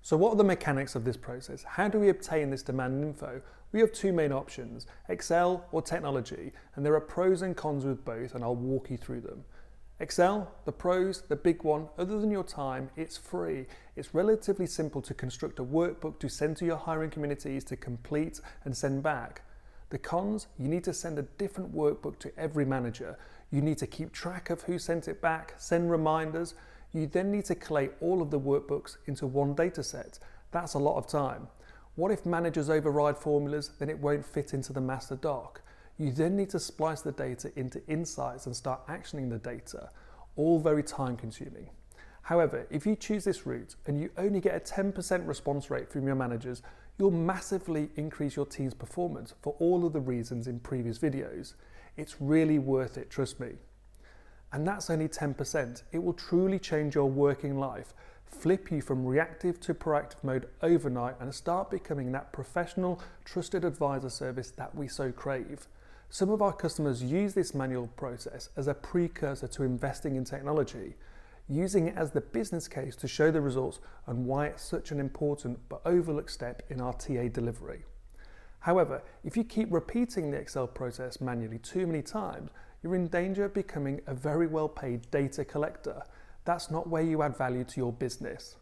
So what are the mechanics of this process? How do we obtain this demand info? We have two main options, Excel or technology, and there are pros and cons with both, and I'll walk you through them. Excel, the pros, the big one, other than your time, it's free. It's relatively simple to construct a workbook to send to your hiring communities to complete and send back. The cons, you need to send a different workbook to every manager. You need to keep track of who sent it back, send reminders. You then need to collate all of the workbooks into one data set. That's a lot of time. What if managers override formulas? Then it won't fit into the master doc. You then need to splice the data into insights and start actioning the data. All very time consuming. However, if you choose this route and you only get a 10% response rate from your managers, you'll massively increase your team's performance for all of the reasons in previous videos. It's really worth it, trust me. And that's only 10%. It will truly change your working life, flip you from reactive to proactive mode overnight, and start becoming that professional, trusted advisor service that we so crave. Some of our customers use this manual process as a precursor to investing in technology, using it as the business case to show the results and why it's such an important but overlooked step in our TA delivery. However, if you keep repeating the Excel process manually too many times, you're in danger of becoming a very well-paid data collector. That's not where you add value to your business.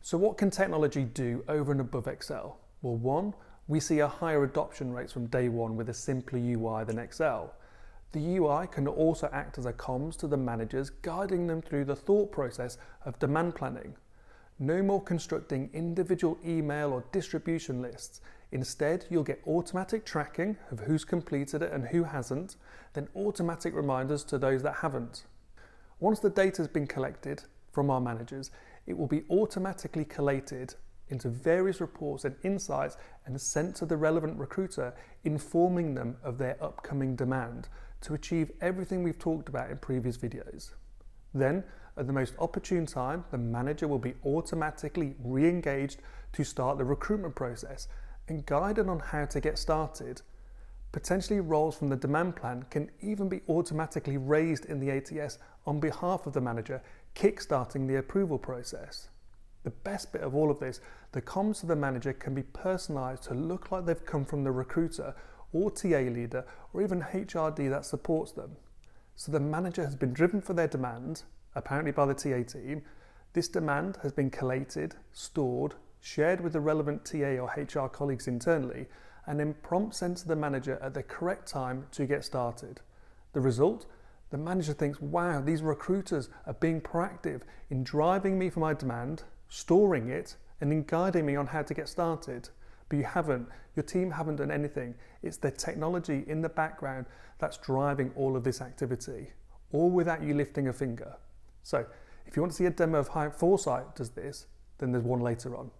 So what can technology do over and above Excel? Well, one, we see a higher adoption rates from day one with a simpler UI than Excel. The UI can also act as a comms to the managers, guiding them through the thought process of demand planning. No more constructing individual email or distribution lists. Instead, you'll get automatic tracking of who's completed it and who hasn't, then automatic reminders to those that haven't. Once the data has been collected from our managers, it will be automatically collated into various reports and insights and sent to the relevant recruiter, informing them of their upcoming demand to achieve everything we've talked about in previous videos. Then, at the most opportune time, the manager will be automatically re-engaged to start the recruitment process and guided on how to get started. Potentially roles from the demand plan can even be automatically raised in the ATS on behalf of the manager, kickstarting the approval process. The best bit of all of this, the comms to the manager can be personalised to look like they've come from the recruiter or TA leader or even HRD that supports them. So the manager has been driven for their demand, apparently by the TA team. This demand has been collated, stored, shared with the relevant TA or HR colleagues internally, and then prompt sent to the manager at the correct time to get started. The result? The manager thinks, wow, these recruiters are being proactive in driving me for my demand, storing it, and in guiding me on how to get started. But you haven't. Your team haven't done anything. It's the technology in the background that's driving all of this activity, all without you lifting a finger. So if you want to see a demo of how Foresight does this, then there's one later on.